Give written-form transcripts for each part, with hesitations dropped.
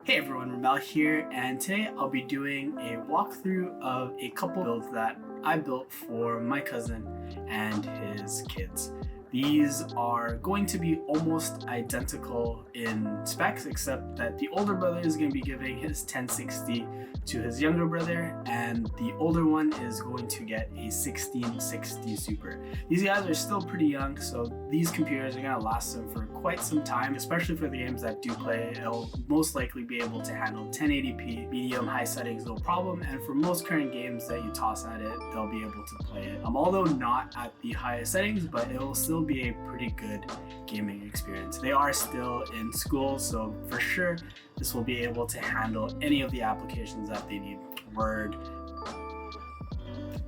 Hey everyone, Ramel here, and today I'll be doing a walkthrough of a couple builds that I built for my cousin and his kids. These are going to be almost identical in specs, except that the older brother is going to be giving his 1060 to his younger brother, and the older one is going to get a 1660 Super. These guys are still pretty young, so these computers are going to last them for quite some time, especially for the games that do play. It'll most likely be able to handle 1080p, medium, high settings, no problem, and for most current games that you toss at it, they'll be able to play it. Although not at the highest settings, but it will still be a pretty good gaming experience. They are still in school, so for sure this will be able to handle any of the applications that they need. Word,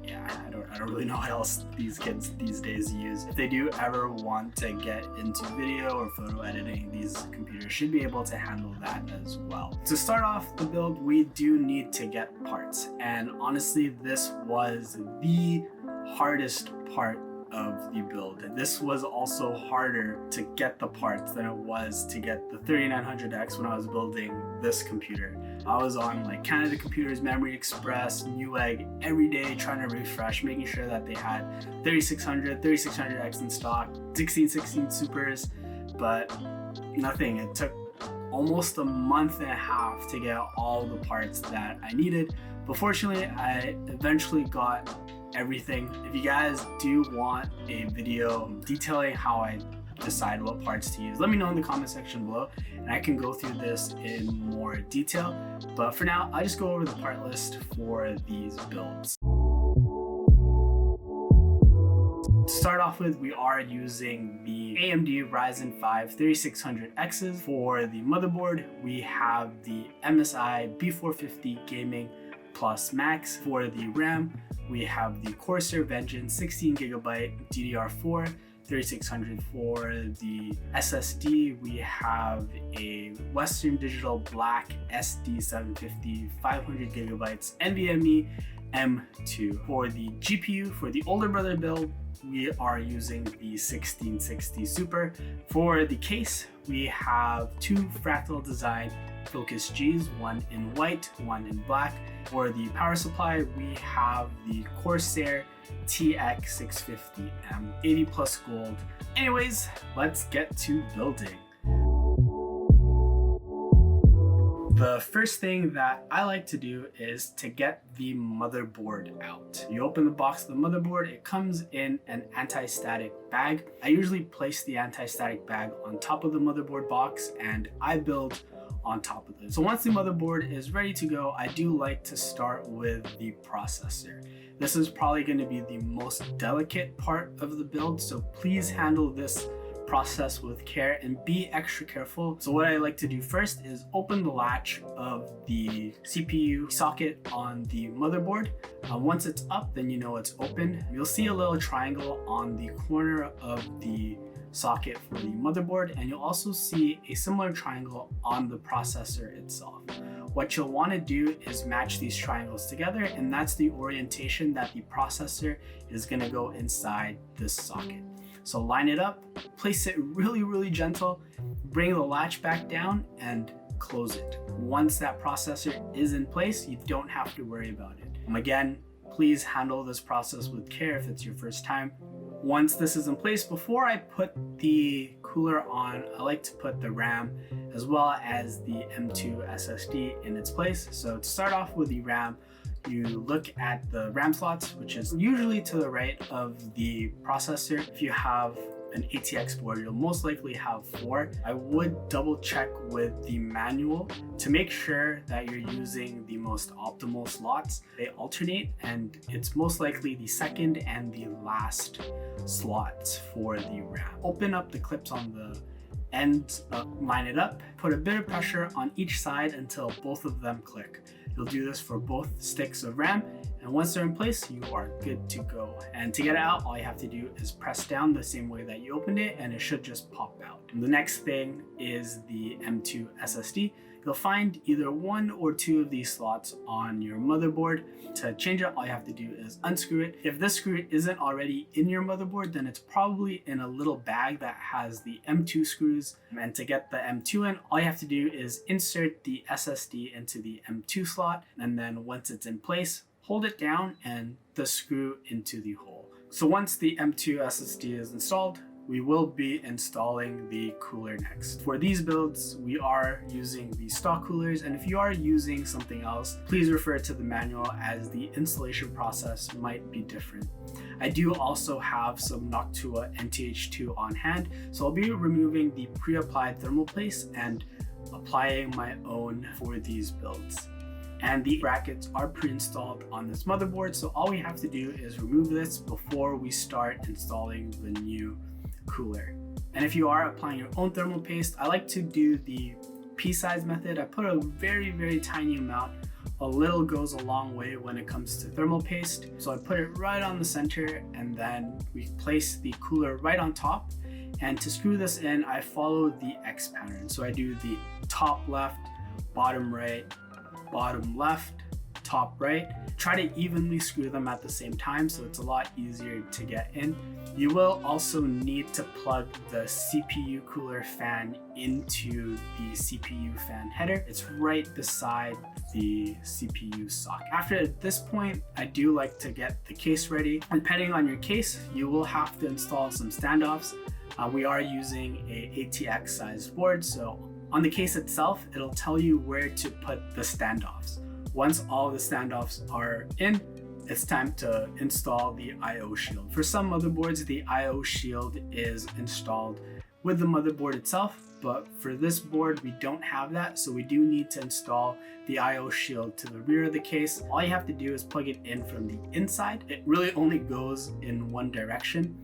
I don't really know what else these kids these days use. If they do ever want to get into video or photo editing, these computers should be able to handle that as well. To start off the build, we do need to get parts, and honestly this was the hardest part of the build. This was also harder to get the parts than it was to get the 3900X when I was building this computer. I was on like Canada Computers, Memory Express, Newegg every day trying to refresh, making sure that they had 3600, 3600X in stock, 1616 Supers, but nothing. It took almost a month and a half to get all the parts that I needed, but fortunately I eventually got everything. If you guys do want a video detailing how I decide what parts to use, let me know in the comment section below and I can go through this in more detail. But for now, I'll just go over the part list for these builds. To start off with, we are using the AMD Ryzen 5 3600Xs. For the motherboard, we have the MSI B450 Gaming Plus Max. For the RAM, we have the Corsair Vengeance 16GB DDR4 3600. For the SSD, we have a Western Digital Black SD750 500GB NVMe M2. For the GPU, for the older brother build, we are using the 1660 Super. For the case, we have two Fractal Design Focus Gs, one in white, one in black. For the power supply, we have the Corsair TX650M 80 plus gold. Anyways, let's get to building. The first thing that I like to do is to get the motherboard out. You open the box of the motherboard, it comes in an anti-static bag. I usually place the anti-static bag on top of the motherboard box and I build on top of it. So once the motherboard is ready to go, I do like to start with the processor. This is probably going to be the most delicate part of the build, so please handle this process with care and be extra careful. So what I like to do first is open the latch of the CPU socket on the motherboard. Once it's up, then you know it's open. You'll see a little triangle on the corner of the socket for the motherboard, and you'll also see a similar triangle on the processor itself. What you'll want to do is match these triangles together, and that's the orientation that the processor is going to go inside this socket. So line it up, place it really gentle, bring the latch back down and close it. Once that processor is in place, you don't have to worry about it. Again, please handle this process with care if it's your first time. Once this is in place, before I put the cooler on, I like to put the RAM as well as the M2 SSD in its place. So to start off with the RAM, you look at the RAM slots, which is usually to the right of the processor. If you have an ATX board, you'll most likely have 4. I would double check with the manual to make sure that you're using the most optimal slots. They alternate and it's most likely the second and the last slots for the RAM. Open up the clips on the end, line it up, put a bit of pressure on each side until both of them click. You'll do this for both sticks of RAM, and once they're in place, you are good to go. And to get it out, all you have to do is press down the same way that you opened it, and it should just pop out. And the next thing is the M2 SSD. You'll find either 1 or 2 of these slots on your motherboard. To change it, all you have to do is unscrew it. If this screw isn't already in your motherboard, then it's probably in a little bag that has the M2 screws. And to get the M2 in, all All you have to do is insert the SSD into the M2 slot, and then once it's in place, hold it down and the screw into the hole. So once the M2 SSD is installed, we will be installing the cooler next. For these builds, we are using the stock coolers, and if you are using something else, please refer to the manual as the installation process might be different. I do also have some Noctua NTH2 on hand, so I'll be removing the pre-applied thermal paste and applying my own for these builds. And the brackets are pre-installed on this motherboard, so all we have to do is remove this before we start installing the new cooler. And if you are applying your own thermal paste, I like to do the pea-size method. I put a very tiny amount. A little goes a long way when it comes to thermal paste. So I put it right on the center, and then we place the cooler right on top. And to screw this in, I follow the X pattern. So I do the top left, bottom right, bottom left, top right. Try to evenly screw them at the same time so it's a lot easier to get in. You will also need to plug the CPU cooler fan into the CPU fan header. It's right beside the CPU socket. After this point, I do like to get the case ready. Depending on your case, you will have to install some standoffs. We are using a ATX sized board, so on the case itself, it'll tell you where to put the standoffs. Once all the standoffs are in, it's time to install the I/O shield. For some motherboards, the I/O shield is installed with the motherboard itself, but for this board, we don't have that, so we do need to install the I/O shield to the rear of the case. All you have to do is plug it in from the inside. It really only goes in one direction.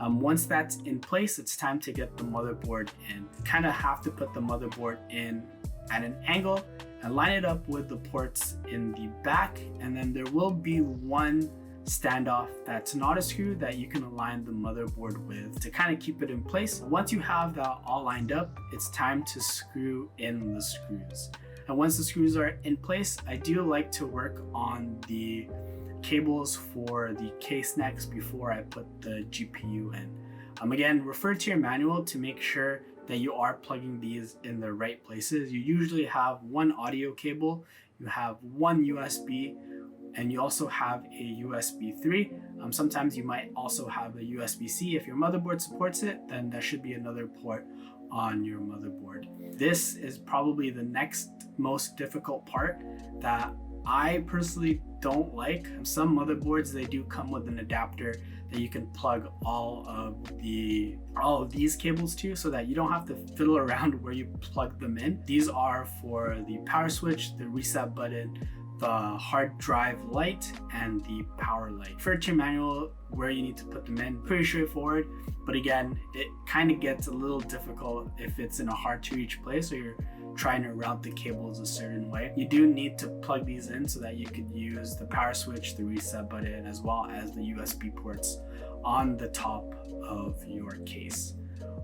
Once that's in place, it's time to get the motherboard in. You kind of have to put the motherboard in at an angle and line it up with the ports in the back, and then there will be one standoff that's not a screw that you can align the motherboard with to kind of keep it in place. Once you have that all lined up, it's time to screw in the screws. And once the screws are in place, I do like to work on the cables for the case next before I put the GPU in. Again, refer to your manual to make sure that you are plugging these in the right places. You usually have one audio cable, you have one USB, and you also have a USB 3. Sometimes you might also have a USB-C. If your motherboard supports it, then there should be another port on your motherboard. This is probably the next most difficult part that I personally don't like. Some motherboards, they do come with an adapter that you can plug all of these cables to, so that you don't have to fiddle around where you plug them in. These are for the power switch, the reset button, the hard drive light, and the power light. Refer to your manual where you need to put them in. Pretty straightforward, but again, it kind of gets a little difficult if it's in a hard to reach place or you're trying to route the cables a certain way. You do need to plug these in so that you could use the power switch, the reset button, as well as the USB ports on the top of your case.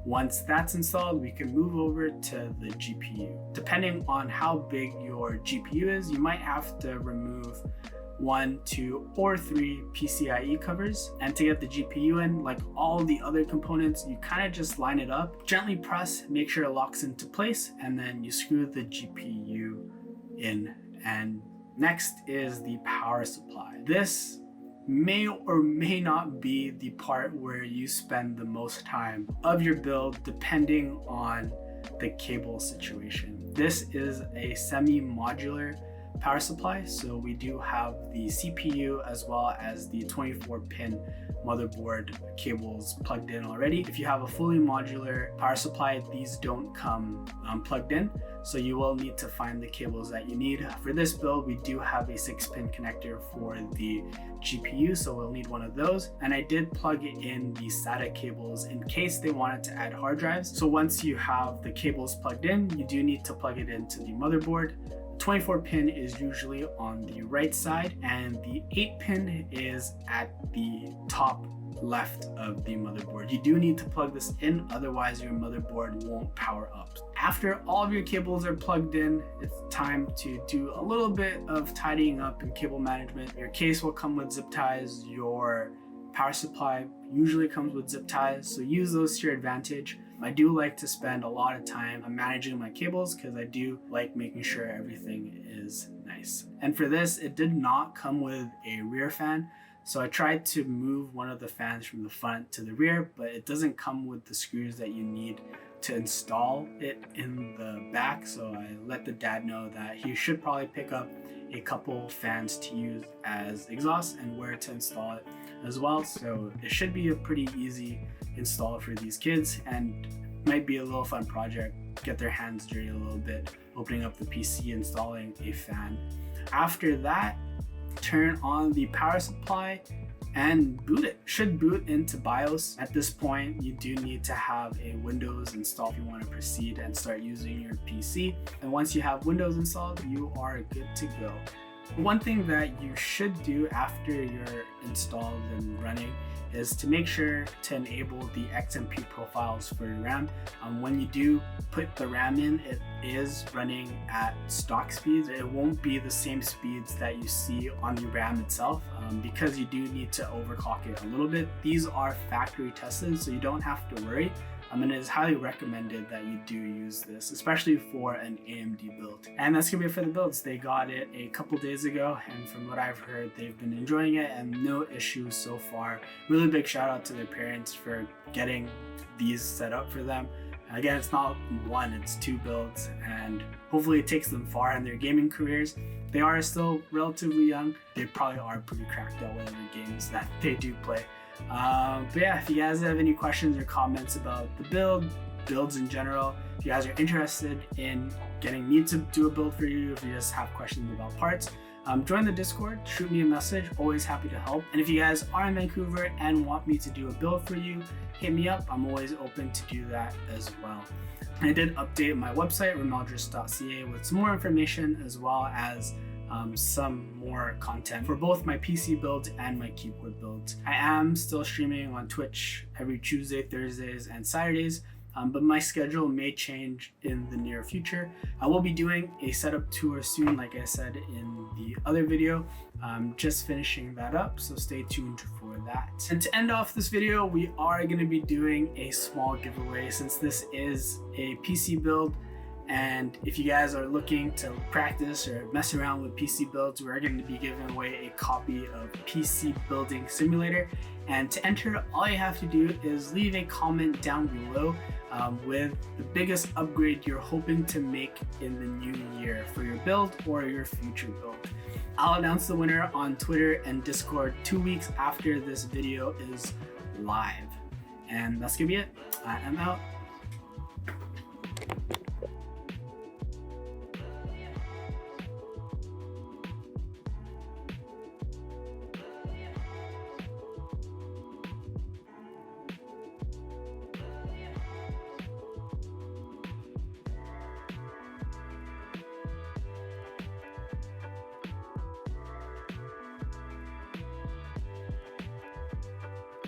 Once that's installed, we can move over to the GPU. Depending on how big your GPU is, you might have to remove 1, 2, or 3 PCIe covers. And to get the GPU in, like all the other components, you kind of just line it up, gently press, make sure it locks into place, and then you screw the GPU in. And next is the power supply. This may or may not be the part where you spend the most time of your build, depending on the cable situation. This is a semi-modular power supply, so we do have the CPU as well as the 24-pin motherboard cables plugged in already. If you have a fully modular power supply, these don't come plugged in, so you will need to find the cables that you need. For this build, we do have a 6-pin connector for the GPU, so we'll need one of those. And I did plug in the SATA cables in case they wanted to add hard drives. So once you have the cables plugged in, you do need to plug it into the motherboard. 24-pin is usually on the right side, and the 8-pin is at the top left of the motherboard. You do need to plug this in, otherwise your motherboard won't power up. After all of your cables are plugged in, it's time to do a little bit of tidying up and cable management. Your case will come with zip ties. Your power supply usually comes with zip ties, so use those to your advantage. I do like to spend a lot of time managing my cables because I do like making sure everything is nice. And for this, it did not come with a rear fan. So I tried to move one of the fans from the front to the rear, but it doesn't come with the screws that you need to install it in the back. So I let the dad know that he should probably pick up a couple fans to use as exhaust and where to install it as well. So it should be a pretty easy install for these kids, and might be a little fun project. Get their hands dirty a little bit, opening up the PC, installing a fan. After that, turn on the power supply and boot it. Should boot into BIOS. At this point, you do need to have a Windows installed if you want to proceed and start using your PC. And once you have Windows installed, you are good to go. One thing that you should do after you're installed and running is to make sure to enable the XMP profiles for your RAM. When you do put the RAM in, it is running at stock speeds. It won't be the same speeds that you see on the RAM itself because you do need to overclock it a little bit. These are factory tested, so you don't have to worry. It is highly recommended that you do use this, especially for an AMD build. And that's gonna be it for the builds. They got it a couple days ago, and from what I've heard, they've been enjoying it and no issues so far. Really big shout out to their parents for getting these set up for them. Again, it's not one, it's 2 builds, and hopefully it takes them far in their gaming careers. They are still relatively young. They probably are pretty cracked at whatever games that they do play. But yeah, if you guys have any questions or comments about the builds in general, if you guys are interested in getting me to do a build for you, if you just have questions about parts, join the Discord, shoot me a message, always happy to help. And if you guys are in Vancouver and want me to do a build for you, hit me up. I'm always open to do that as well. I did update my website, remeldris.ca, with some more information as well as some more content for both my PC builds and my keyboard builds. I am still streaming on Twitch every Tuesday, Thursdays, and Saturdays, but my schedule may change in the near future. I will be doing a setup tour soon, like I said in the other video. Just finishing that up, so stay tuned for that. And to end off this video, we are going to be doing a small giveaway since this is a PC build. And if you guys are looking to practice or mess around with PC builds, we're going to be giving away a copy of PC Building Simulator. And to enter, all you have to do is leave a comment down below with the biggest upgrade you're hoping to make in the new year for your build or your future build. I'll announce the winner on Twitter and Discord 2 weeks after this video is live. And that's gonna be it. I am out.